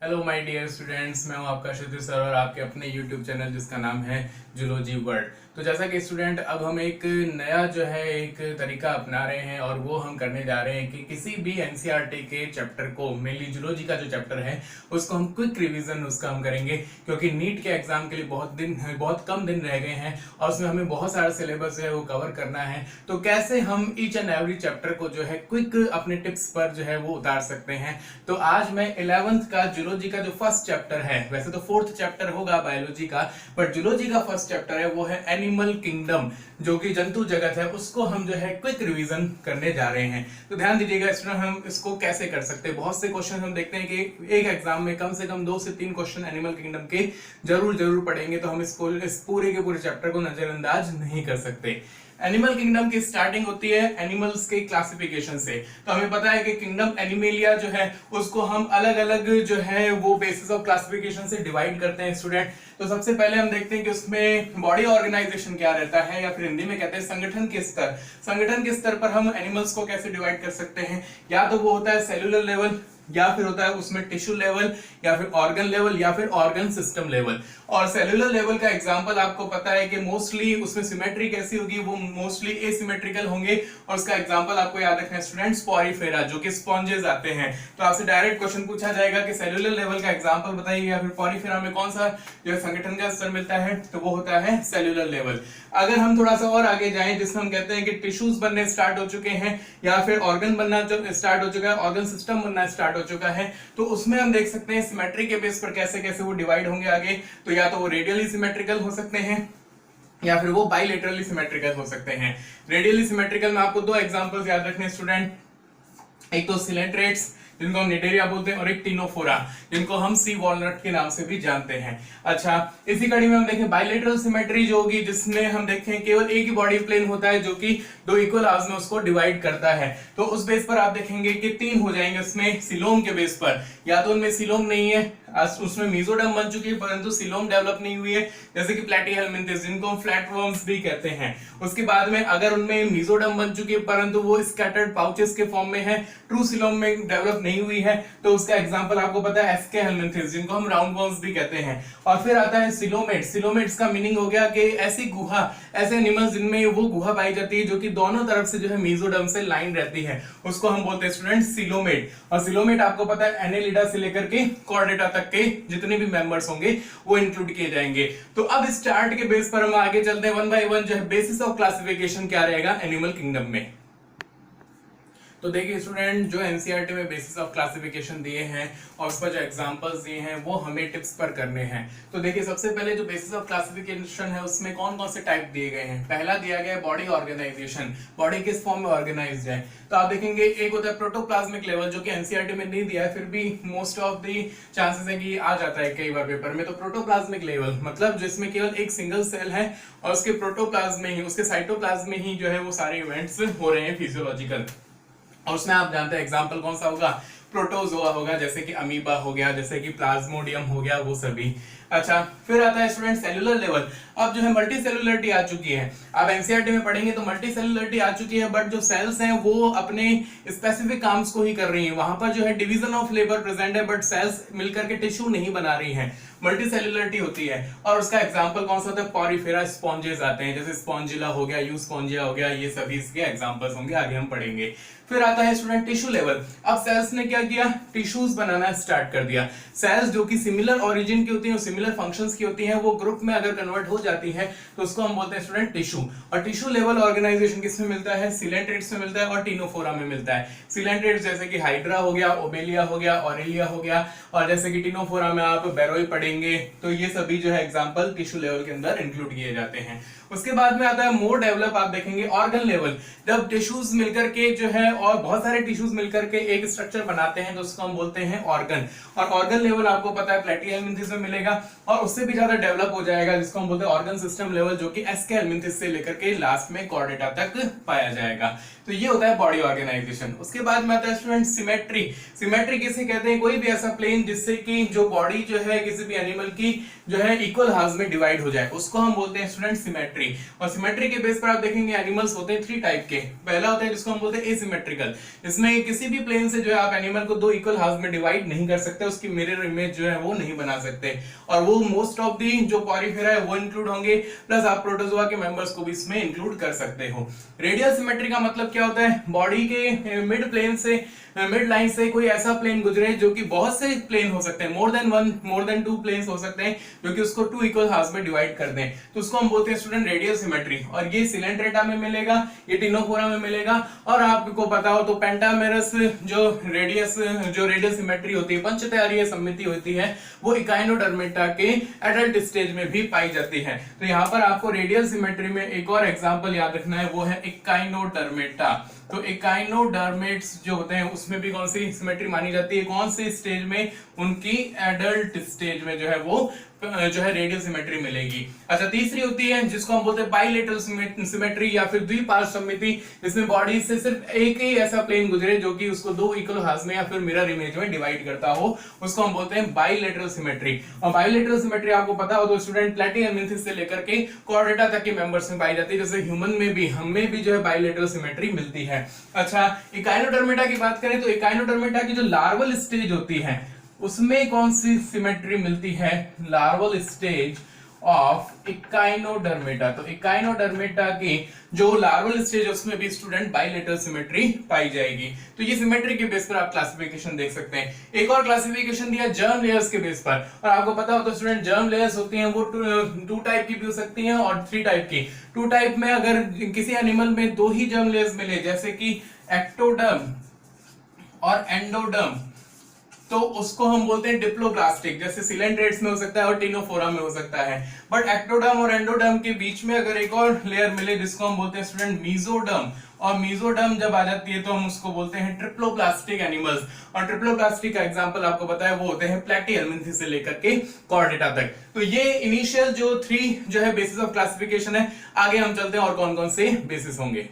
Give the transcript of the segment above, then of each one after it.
Hello my dear students, मैं हूं आपका क्षितिज सर और आपके अपने यूट्यूब चैनल जिसका नाम है जूलॉजी वर्ल्ड। तो जैसा कि स्टूडेंट अब हम एक नया जो है एक तरीका अपना रहे हैं और वो हम करने जा रहे हैं कि किसी भी एनसीईआरटी के चैप्टर को, मेनली जूलॉजी का जो चैप्टर है उसको हम क्विक रिवीजन उसका हम करेंगे, क्योंकि नीट के एग्जाम के लिए बहुत कम दिन रह गए हैं और उसमें हमें बहुत सारा सिलेबस है वो कवर करना है। तो कैसे हम ईच एंड एवरी चैप्टर को जो है क्विक अपने टिप्स पर जो है वो उतार सकते हैं। तो आज मैं 11th का जूलॉजी का जो फर्स्ट चैप्टर है, वैसे तो फोर्थ चैप्टर होगा बायोलॉजी का, बट जूलॉजी का फर्स्ट चैप्टर है वो है एनिमल किंगडम, जो कि जंतु जगत है, उसको हम जो है क्विक रिवीजन करने जा रहे हैं। तो ध्यान दीजिएगा स्टूडेंट, हम इसको कैसे कर सकते हैं। बहुत से क्वेश्चन हम देखते हैं कि एक एग्जाम में कम से कम 2 से 3 क्वेश्चन एनिमल किंगडम के जरूर पढ़ेंगे, तो हम इस पूरे के पूरे चैप्टर को नजरअंदाज नहीं कर सकते। एनिमल किंगडम की स्टार्टिंग होती है एनिमल्स के क्लासिफिकेशन से। तो हमें पता है कि किंगडम एनिमेलिया जो है उसको हम अलग अलग जो है वो बेसिस ऑफ क्लासिफिकेशन से डिवाइड करते हैं स्टूडेंट। तो सबसे पहले हम देखते हैं कि उसमें बॉडी ऑर्गेनाइजेशन क्या रहता है, या फिर हिंदी में कहते हैं संगठन के स्तर। संगठन के स्तर पर हम एनिमल्स को कैसे डिवाइड कर सकते हैं, या तो वो होता है सेलुलर लेवल, या फिर होता है उसमें टिश्यू लेवल, या फिर ऑर्गन लेवल, या फिर ऑर्गन सिस्टम लेवल। और सेलुलर लेवल का एग्जांपल आपको पता है कि मोस्टली उसमें सिमेट्री कैसी होगी, वो मोस्टली एसिमेट्रिकल होंगे। और उसका एग्जांपल आपको याद रखना है स्टूडेंट्स, पॉरीफेरा, जो कि स्पॉन्जेस आते हैं। तो आपसे डायरेक्ट क्वेश्चन पूछा जाएगा कि सेलुलर लेवल का एग्जांपल बताइए, या फिर पॉरीफेरा में कौन सा जो संगठन का स्तर मिलता है, तो वो होता है सेलुलर लेवल। अगर हम थोड़ा सा और आगे जाएं, जिसमें हम कहते हैं कि टिश्यूज बनने स्टार्ट हो चुके हैं, या फिर ऑर्गन बनना स्टार्ट हो चुका है, ऑर्गन सिस्टम बनना स्टार्ट हो चुका है, तो उसमें हम देख सकते हैं सिमेट्री के बेस पर कैसे कैसे वो डिवाइड होंगे आगे। तो या तो वो रेडियली सिमेट्रिकल हो सकते हैं, या फिर वो बाइलेटरली सिमेट्रिकल हो सकते हैं। रेडियली सिमेट्रिकल में आपको 2 एग्जांपल्स याद रखने स्टूडेंट, एक तो सिलेंट्रेट्स जिनको हम निडेरिया बोलते हैं, और एक टिनोफोरा जिनको हम सी वॉलनट के नाम से भी जानते हैं। अच्छा, इसी कड़ी में हम देखें बाइलेटरल सिमेट्री जो होगी, जिसमें हम देखें केवल एक ही बॉडी प्लेन होता है जो कि 2 इक्वल हाफ्स में उसको डिवाइड करता है। तो उस बेस पर आप देखेंगे कि 3 हो जाएंगे उसमें सिलोम के बेस पर। या तो उनमें सिलोम नहीं है, उसमें मीजोडर्म बन चुकी है परंतु सिलोम डेवलप नहीं हुई है, जैसे कि प्लैटीहेल्मिन्थेस जिनको हम फ्लैटवर्म्स भी कहते हैं। उसके बाद में अगर उनमें मीजोडर्म बन चुकी है परंतु वो स्कैटर्ड पाउचेस के फॉर्म में है, ट्रू सिलोम में डेवलप नहीं हुई है, तो उसका एग्जांपल आपको पता है एस्के हेल्मिन्थेस जिनको हम राउंड वर्म्स भी कहते हैं। और फिर आता है सिलोमेट्स। सिलोमेट्स का मीनिंग हो गया कि ऐसी गुहा, ऐसे एनिमल्स जिनमें वो गुहा पाई जाती है जो कि दोनों तरफ से जो है मीजोडर्म से लाइन रहती है, उसको हम बोलते हैं स्टूडेंट सिलोमेट। और सिलोमेट आपको पता है एनेलिडा से लेकर के कॉर्डेटा तक के जितने भी मेंबर्स होंगे वो इंक्लूड किए जाएंगे। तो अब स्टार्ट के बेस पर हम आगे चलते हैं 1 बाय 1 जो है बेसिस ऑफ क्लासिफिकेशन क्या रहेगा एनिमल किंगडम में। तो देखिए स्टूडेंट, जो एनसीईआरटी में बेसिस ऑफ क्लासिफिकेशन दिए हैं और उस पर जो एग्जांपल्स दिए हैं वो हमें टिप्स पर करने हैं। तो देखिए सबसे पहले जो बेसिस ऑफ क्लासिफिकेशन है उसमें कौन कौन से टाइप दिए गए हैं। पहला दिया गया है बॉडी ऑर्गेनाइजेशन, बॉडी किस फॉर्म में ऑर्गेनाइज्ड है। तो आप देखेंगे एक होता है प्रोटोप्लाज्मिक लेवल, जो कि एनसीईआरटी में नहीं दिया है, फिर भी मोस्ट ऑफ द चांसेस है कि आ जाता है कई बार पेपर में। तो प्रोटोप्लाज्मिक लेवल मतलब जिसमें केवल एक सिंगल सेल है और उसके प्रोटोप्लाज्म में ही, उसके साइटोप्लाज्म में ही जो है वो सारे इवेंट्स हो रहे हैं फिजियोलॉजिकल। और उसमें आप जानते हैं एग्जाम्पल कौन सा होगा, प्रोटोजोआ होगा, जैसे कि अमीबा हो गया, जैसे कि प्लाज्मोडियम हो गया, वो सभी। अच्छा, फिर आता है स्टूडेंट सेलुलर लेवल। अब जो है मल्टी सेलुलरिटी आ चुकी है, आप एनसीईआरटी में पढ़ेंगे तो मल्टी सेलुलरिटी आ चुकी है, बट जो सेल्स हैं वो अपने स्पेसिफिक काम्स को ही कर रही हैं। वहां पर जो है डिवीजन ऑफ लेबर प्रेजेंट है, बट सेल्स मिलकर के टिश्यू नहीं बना रही हैं, मल्टी सेलुलरिटी होती है। और उसका एग्जांपल कौन सा होता है, पॉरीफेरा स्पॉन्जेस आते हैं, जैसे स्पॉन्जिला हो गया, यू स्पॉन्जिया हो गया, ये सभी इसके एग्जांपल्स होंगे, आगे हम पढ़ेंगे। फिर आता है स्टूडेंट टिश्यू लेवल। अब सेल्स ने क्या किया, टिश्यूज बनाना स्टार्ट कर दिया। सेल्स जो कि सिमिलर ओरिजिन की होती हैं, सिमिलर फंक्शंस की होती हैं, वो ग्रुप में अगर कन्वर्ट हो जाती है तो उसको हम बोलते हैं स्टूडेंट टिश्यू। और टिश्यू लेवल ऑर्गेनाइजेशन किसमें मिलता है, सिलेंट्रेट्स में मिलता है और टिनोफोरा में मिलता है। सिलेंट्रेट्स जैसे कि हाइड्रा हो गया, ओबेलिया हो गया, ऑरेलिया हो गया, और जैसे कि टिनोफोरा में आप बेरोई पढ़ेंगे। तो ये सभी जो है एग्जांपल टिश्यू लेवल के अंदर इंक्लूड किए जाते हैं। उसके बाद में आता है मोर डेवलप, आप देखेंगे ऑर्गन लेवल। जब टिश्यूज मिलकर के जो है और बहुत सारे टिश्यूज मिलकर के एक स्ट्रक्चर बनाते हैं तो उसको हम बोलते हैं ऑर्गन। और ऑर्गन लेवल आपको पता है प्लैटीहेल्मिन्थेस में मिलेगा, और उससे भी ज्यादा डेवलप हो जाएगा जिसको हम बोलते हैं ऑर्गन सिस्टम लेवल, जो कि एस्के हेल्मिन्थेस से लेकर के लास्ट में कॉर्डेटा तक पाया जाएगा। तो ये होता है बॉडी ऑर्गेनाइजेशन। उसके बाद में आता है स्टूडेंट सिमेट्री। सिमेट्री किसे कहते हैं? कोई भी ऐसा प्लेन जिससे कि जो बॉडी जो है किसी भी एनिमल की जो है इक्वल हाफ में डिवाइड हो जाए, उसको हम बोलते हैं स्टूडेंट सिमेट्री। और सिमेट्री के बेस पर आप देखेंगे एनिमल्स होते हैं 3 टाइप के। पहला होता है जिसको हम बोलते हैं एसिमेट्रिकल। इसमें किसी भी प्लेन से जो है आप एनिमल को 2 इक्वल हाफ में डिवाइड नहीं कर सकते, उसकी मिरर इमेज जो है वो नहीं बना सकते, और वो मोस्ट ऑफ दी जो पॉरीफेरा है वो इंक्लूड होंगे, प्लस आप प्रोटोजोआ के मेंबर्स को भी इसमें इंक्लूड कर सकते हो। रेडियल सिमेट्री का मतलब क्या होता है? बॉडी के मिड प्लेन से मिड लाइन से कोई ऐसा प्लेन गुजरे जो कि बहुत से प्लेन हो सकते हैं, मोर देन 2 प्लेन्स हो सकते हैं जो कि उसको 2 इक्वल हाफ में डिवाइड कर दें, तो उसको हम बोलते हैं स्टूडेंट रेडियल सिमेट्री। और ये सिलेंट्रेटा में मिलेगा, ये टिनोफोरा में मिलेगा, और आपको पता हो तो पेंटामेरस जो रेडियल सिमेट्री होती है, पंचतारीय सममिति होती है, वो इकाइनोडर्मेटा के एडल्ट स्टेज में भी पाई जाती है। तो यहाँ पर आपको रेडियल सिमेट्री में एक और एग्जांपल याद रखना है, वो है इकाइनोडर्मेटा। तो इकाइनोडर्मेट्स जो होते हैं उसमें भी कौन सी सिमेट्री मानी जाती है? कौन से स्टेज में? उनकी एडल्ट स्टेज में जो है वो जो है रेडियल सिमेट्री मिलेगी। अच्छा, तीसरी होती है जिसको हम बोलते हैं बाइलेटरल सिमेट्री या फिर द्विपार्श्व सममिति, जिसमें बॉडी से सिर्फ एक ही ऐसा प्लेन गुजरे जो कि उसको 2 इक्वल हाफ में या फिर मिरर इमेज में डिवाइड करता हो, उसको हम बोलते हैं बाइलेटरल सिमेट्री। और बाइलेटरल सिमेट्री आपको पता हो तो स्टूडेंट प्लैटिहेल्मिन्थेस से लेकर के कॉर्डेटा तक के मेंबर्स में पाई जाती है। जैसे ह्यूमन में भी, हमें भी जो है बाइलेटरल सिमेट्री मिलती है। अच्छा, इकाइनोडर्मेटा की बात करें तो इकाइनोडर्मेटा की जो लार्वल स्टेज होती है उसमें कौन सी सिमेट्री मिलती है? Larval stage of Echinodermata. तो इकाइनोडर्मेटा की जो लार्वल स्टेज है उसमें भी स्टूडेंट बाइलेटरल सिमेट्री पाई जाएगी। तो ये सिमेट्री के बेस पर आप क्लासिफिकेशन देख सकते हैं। एक और क्लासिफिकेशन दिया जर्म लेयर्स के बेस पर, और आपको पता हो तो स्टूडेंट जर्म लेयर्स होती हैं वो 2 टाइप की भी हो सकती हैं और 3 टाइप की। 2 टाइप में अगर किसी एनिमल में 2 ही जर्म लेयर्स मिले, जैसे कि एक्टोडर्म और एंडोडर्म, तो उसको हम बोलते हैं डिप्लोब्लास्टिक। जैसे सिलेंट्रेट्स में हो सकता है और टिनोफोरा में हो सकता है। बट एक्टोडर्म और एंडोडर्म के बीच में अगर एक और लेयर मिले जिसको हम बोलते हैं स्टूडेंट मीजोडर्म, और मीजोडर्म जब आ जाती है तो हम उसको बोलते हैं ट्रिप्लोप्लास्टिक एनिमल्स। और ट्रिप्लोप्लास्टिक का एग्जांपल आपको पता है वो होते हैं प्लैटिहेल्मिन्थेस से लेकर के कॉर्डेटा तक। तो ये इनिशियल जो 3 जो है बेसिस ऑफ क्लासिफिकेशन है। आगे हम चलते हैं और कौन कौन से बेसिस होंगे।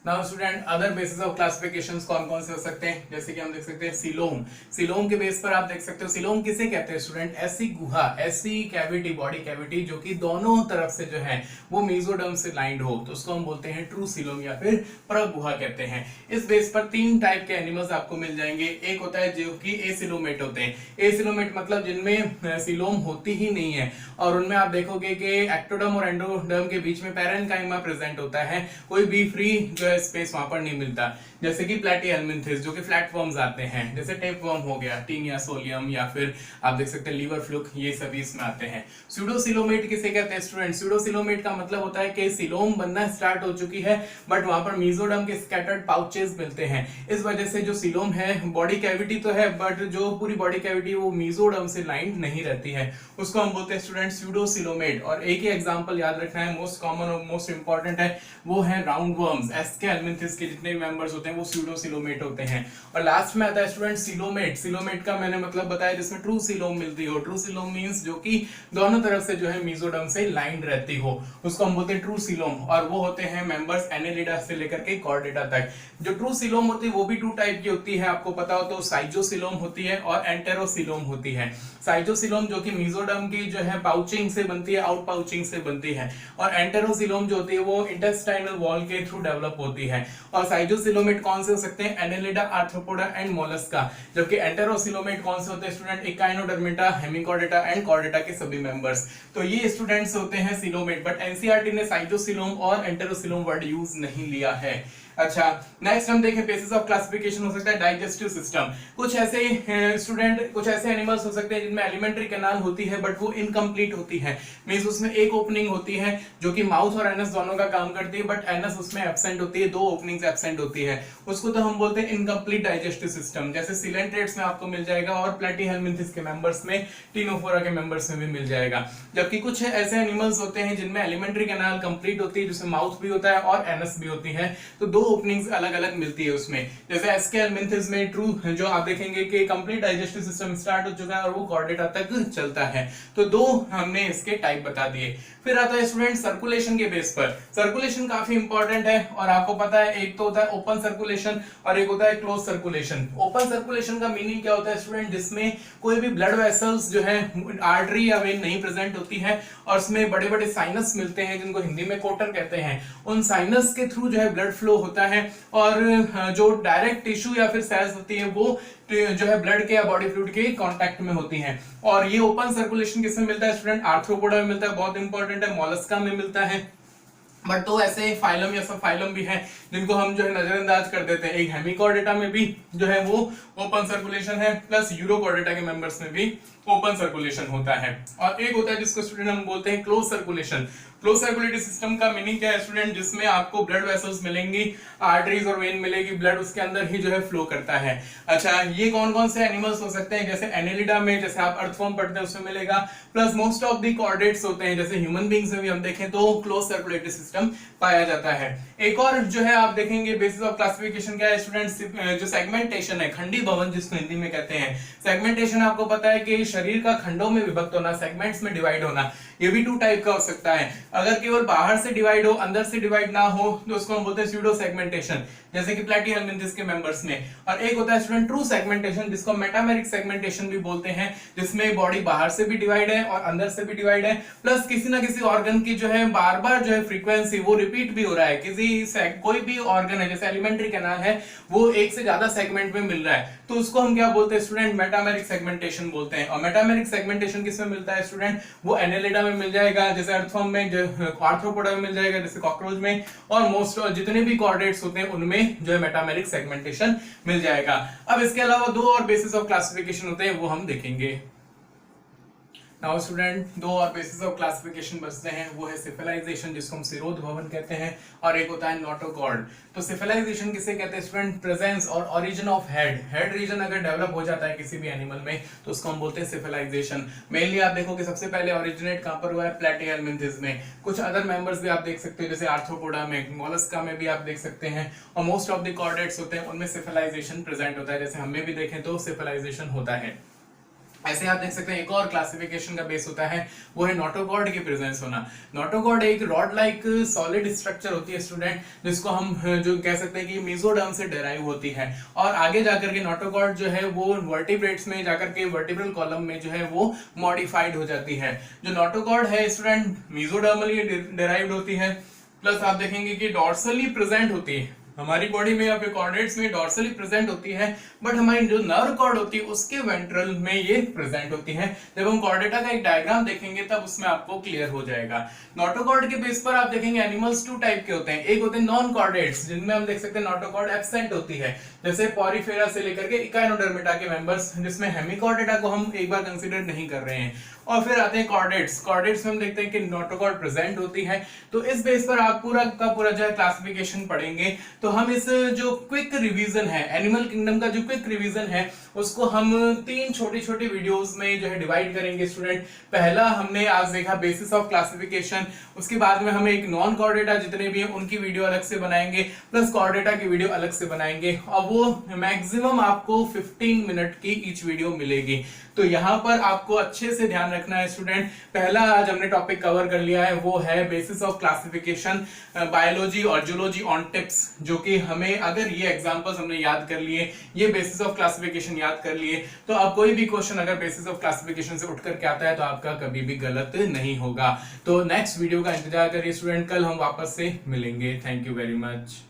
Now student, other basis of classifications कौन कौन से हो सकते हैं? जैसे कि हम देख सकते हैं सिलोम। सिलोम के बेस पर आप देख सकते हो, सिलोम किसे कहते हैं स्टूडेंट? ऐसी गुहा, ऐसी कैविटी, बॉडी कैविटी जो कि दोनों तरफ से जो है वो मेसोडर्म से लाइंड हो, तो उसको हम बोलते हैं ट्रू सिलोम या फिर प्रगुहा कहते हैं। इस बेस पर 3 टाइप के एनिमल्स आपको मिल जाएंगे। एक होता है जो कि एसिलोमेट होते हैं। एसिलोमेट मतलब जिनमें सिलोम होती ही नहीं है, और उनमें आप देखोगे कि एक्टोडर्म और एंडोडर्म के बीच में पैरेन्काइमा प्रेजेंट होता है, कोई भी फ्री जो स्पेस वहां पर नहीं मिलता। जैसे कि प्लैटिहेल्मिन्थेस जो कि फ्लैटवर्म्स आते हैं, जैसे टेपवर्म हो गया, टीनिया सोलियम, या फिर आप देख सकते हैं लीवर फ्लूक, ये सभी इसमें आते हैं। स्यूडोसिलोमेट किसे कहते हैं स्टूडेंट? स्यूडोसिलोमेट का मतलब होता है कि सिलोम बनना स्टार्ट हो चुकी है बट वहां पर मेसोडर्म के स्कैटर्ड पाउचेस मिलते हैं। इस वजह से जो सिलोम है, बॉडी कैविटी तो है बट जो पूरी बॉडी कैविटी वो मेसोडर्म से लाइन नहीं रहती है, उसको हम बोलते हैं स्टूडेंट स्यूडोसिलोमेट। और एक ही एग्जांपल याद रखना है, मोस्ट कॉमन और मोस्ट इंपॉर्टेंट है, वो है राउंड वर्म्स। एस्केल्मिन्थेस के जितने भी मेंबर्स होते हैं वो स्यूडोसिलोमेट होते हैं। और लास्ट में आता है स्टूडेंट सिलोमेट। सिलोमेट का मैंने मतलब बताया जिसमें ट्रू सिलोम मिलती हो। ट्रू सिलोम मींस जो कि दोनों तरफ से जो है मेसोडर्म से लाइंड रहती हो, उसको हम बोलते हैं ट्रू सिलोम। और वो होते हैं मेंबर्स एनेलिडा से लेकर के कॉर्डेटा तक। जो ट्रू सिलोम होती है वो भी 2 टाइप की होती है, आपको पता हो तो साइजोसिलोम होती है और एंटेरोसिलोम होती है। साइजोसिलोम जो कि मेसोडर्म की जो है पाउचिंग से बनती है, आउट पाउचिंग से बनती है, और एंटेरोसिलोम जो होती है वो इंटेस्टाइनल वॉल के थ्रू डेवलप होती है। और साइजोसिलोमेट कौन से हो सकते हैं? Annelida, arthropoda and Mollusca. जबकि एंटेरोसिलोमेट कौन से होते हैं student? Echinodermata, Hemichordata and Chordata के सभी मेंबर्स। तो ये स्टूडेंट्स होते हैं सिलोमेट, बट एनसीईआरटी ने साइजोसिलोम और एंटेरोसिलोम वर्ड यूज नहीं लिया है। अच्छा, नेक्स्ट हम देखें बेसिस ऑफ क्लासिफिकेशन हो सकता है डाइजेस्टिव सिस्टम। कुछ ऐसे स्टूडेंट, कुछ ऐसे एनिमल्स हो सकते हैं जिनमें एलिमेंट्री कैनाल होती है बट वो इनकम्प्लीट होती है। मींस उसमें एक ओपनिंग होती है जो कि माउथ और एनस दोनों का काम करती है, बट एनस उसमें एब्सेंट होती है, 2 ओपनिंग्स एब्सेंट होती है, उसको तो हम बोलते हैं इनकम्प्लीट डाइजेस्टिव सिस्टम। जैसे सिलेंट्रेट्स में आपको मिल जाएगा और प्लैटिहेल्मिन्थेस के मेंबर्स में, टिनोफोरा के मेंबर्स में भी मिल जाएगा। जबकि कुछ ऐसे एनिमल्स होते हैं जिनमें एलिमेंट्री कैनाल कंप्लीट होती है, जिसमें माउथ भी होता है और एनस भी होती है, तो 2 ओपनिंग्स अलग अलग मिलती है उसमें। जैसे एसके हेलमिंथिस में ट्रू जो आप देखेंगे कि कंप्लीट डाइजेस्टिव सिस्टम स्टार्ट हो चुका है और वो कॉर्डेटा तक चलता है। तो दो हमने इसके टाइप बता दिए। फिर आता है स्टूडेंट सर्कुलेशन के बेस पर। सर्कुलेशन काफी इंपॉर्टेंट है और आपको पता है एक तो होता है ओपन सर्कुलेशन और एक होता है क्लोज सर्कुलेशन। ओपन सर्कुलेशन का मीनिंग क्या होता है स्टूडेंट, जिसमें कोई भी ब्लड वेसल्स जो है आर्टरी या वेन नहीं प्रेजेंट होती है और उसमें बड़े बड़े साइनस मिलते हैं जिनको हिंदी में कोटर कहते हैं। उन साइनस के थ्रू जो है ब्लड फ्लो होता है और जो डायरेक्ट टिश्यू या फिर सेल्स होती है वो जो है ब्लड के या बॉडी फ्लूइड के कांटेक्ट में होती हैं। और ये ओपन सर्कुलेशन किसमें मिलता है स्टूडेंट, आर्थ्रोपोडा में मिलता है, बहुत इंपॉर्टेंट है, मोलस्का में मिलता है। बट तो ऐसे फाइलम या सब फाइलम भी हैं जिनको हम जो है नजरअंदाज कर देते हैं। एक हेमिकॉर्डेटा में भी जो है वो ओपन सर्कुलेशन है, प्लस यूरोकॉर्डेटा के मेंबर्स में भी ओपन सर्कुलेशन होता है। और एक होता है जिसको स्टूडेंट हम बोलते हैं close circulation. Close circulatory system का मीनिंग क्या है स्टूडेंट, जिसमें आपको ब्लड वेसल्स मिलेंगी, आर्टरीज और वेन मिलेगी, ब्लड उसके अंदर ही जो है फ्लो करता है। अच्छा, ये कौन कौन से एनिमल्स हो सकते हैं, जैसे एनेलिडा में, जैसे आप अर्थवर्म पढ़ते हैं उसमें मिलेगा, plus most of the chordates होते हैं, जैसे ह्यूमन बींग्स में भी हम देखें तो क्लोज सर्कुलेटरी सिस्टम पाया जाता है। एक और जो है आप देखेंगे बेसिस ऑफ क्लासिफिकेशन क्या है स्टूडेंट, जो सेगमेंटेशन है, खंडी भवन जिसको हिंदी में कहते हैं। सेगमेंटेशन आपको पता है कि शरीर का खंडों में विभक्त होना, सेगमेंट्स में डिवाइड होना। ये भी टू टाइप का हो सकता है, अगर केवल बाहर से डिवाइड हो अंदर से डिवाइड ना हो तो उसको हम बोलते हैं स्यूडो सेगमेंटेशन, जैसे कि प्लैटीहेल्मिंथिस के मेंबर्स में। और एक होता है स्टूडेंट ट्रू सेगमेंटेशन जिसको मेटामेरिक सेगमेंटेशन भी बोलते हैं, जिसमें बॉडी बाहर से भी डिवाइड है और अंदर से भी डिवाइड है, प्लस किसी ना किसी ऑर्गन की जो है बार बार जो है फ्रीक्वेंसी वो रिपीट भी हो रहा है। कोई भी ऑर्गन है जैसे एलिमेंट्री कैनाल है वो एक से ज्यादा सेगमेंट में मिल रहा है तो उसको हम क्या बोलते हैं स्टूडेंट, मेटामेरिक सेगमेंटेशन बोलते हैं। और मेटामेरिक सेगमेंटेशन किसमें मिलता है स्टूडेंट, वो एनेलिडा में मिल जाएगा, जैसे अर्थवर्म में, आर्थ्रोपोडा में मिल जाएगा, जैसे कॉकरोच में, और मोस्ट जितने भी कॉर्डेट्स होते हैं उनमें जो है मेटामेरिक सेगमेंटेशन मिल जाएगा। अब इसके अलावा दो और बेसिस ऑफ क्लासिफिकेशन होते हैं वो हम देखेंगे। नाउ स्टूडेंट, दो और बेसिस ऑफ क्लासिफिकेशन बचते हैं, वो है सिफिलाइजेशन जिसको हम सिरोध भवन कहते हैं, और एक होता है नोटोकॉर्ड। तो सिफिलाइजेशन किसे कहते हैं स्टूडेंट, प्रेजेंस और ओरिजिन ऑफ हेड रीजन अगर डेवलप हो जाता है किसी भी एनिमल में तो उसको हम बोलते हैं सिफिलाइजेशन। मेनली आप देखो कि सबसे पहले ओरिजिनेट कहां पर हुआ है, प्लैटीहेल्मिंथिस में। कुछ अदर मेंबर्स भी आप देख सकते हो जैसे आर्थ्रोपोडा में, मोलस्का में भी आप देख सकते हैं, और मोस्ट ऑफ द कॉर्डेट्स होते हैं उनमें सिफिलाइजेशन प्रेजेंट होता है, जैसे हमें भी देखें तो सिफिलाइजेशन होता है। ऐसे आप देख सकते हैं एक और क्लासिफिकेशन का बेस होता है वो है नोटोकॉर्ड की प्रेजेंस होना। नोटोकॉर्ड एक रॉड लाइक सॉलिड स्ट्रक्चर होती है स्टूडेंट, जिसको हम जो कह सकते हैं कि मेसोडर्म से डेराइव होती है, और आगे जाकर के नोटोकॉर्ड जो है वो वर्टिब्रेट्स में जाकर के वर्टिब्रल कॉलम में जो है वो मॉडिफाइड हो जाती है। जो नोटोकॉर्ड है स्टूडेंट मेसोडर्मली डेराइव्ड होती है, प्लस आप देखेंगे कि डॉर्सली प्रेजेंट होती है हमारी बॉडी में या फिर कॉर्डेट्स में, डॉर्सली प्रेजेंट होती है, बट हमारी जो नर्व कॉर्ड होती है उसके वेंट्रल में ये प्रेजेंट होती है। जब हम कॉर्डेटा का एक डायग्राम देखेंगे तब उसमें आपको क्लियर हो जाएगा। नोटोकॉर्ड के बेस पर आप देखेंगे एनिमल्स टू टाइप के होते हैं, एक होते हैं नॉन कॉर्डेट्स जिनमें हम देख सकते हैं नोटोकॉर्ड एब्सेंट होती है, जैसे पॉरीफेरा से लेकर के इकाइनोडर्मिटा के मेंबर्स, जिसमें हेमिकॉर्डेटा को हम एक बार कंसीडर नहीं कर रहे हैं। और फिर आते हैं कॉर्डेट्स में हम देखते हैं कि नोटोकॉर्ड प्रेजेंट होती है। तो इस बेस पर आप पूरा का पूरा जो है क्लासिफिकेशन पढ़ेंगे। तो हम इस जो क्विक रिवीजन है एनिमल किंगडम का, जो क्विक रिवीजन है उसको हम 3 छोटी छोटी वीडियोस में जो है डिवाइड करेंगे स्टूडेंट। पहला हमने आज देखा बेसिस ऑफ क्लासिफिकेशन, उसके बाद में हम एक नॉन कॉर्डेटा जितने भी हैं उनकी वीडियो अलग से बनाएंगे, प्लस कॉर्डेटा की वीडियो अलग से बनाएंगे, और वो मैक्सिमम आपको 15 मिनट की ईच वीडियो मिलेगी। तो यहाँ पर आपको अच्छे से ध्यान रखना है स्टूडेंट। पहला आज हमने टॉपिक कवर कर लिया है वो है बेसिस ऑफ क्लासिफिकेशन, बायोलॉजी और जूलॉजी ऑन टिप्स, जो कि हमें अगर ये एग्जांपल्स हमने याद कर लिए, ये बेसिस ऑफ क्लासिफिकेशन याद कर लिए, तो अब कोई भी क्वेश्चन अगर बेसिस ऑफ क्लासिफिकेशन से उठ करके आता है तो आपका कभी भी गलत नहीं होगा। तो नेक्स्ट वीडियो का इंतजार करिए स्टूडेंट, कल हम वापस से मिलेंगे। Thank you very much.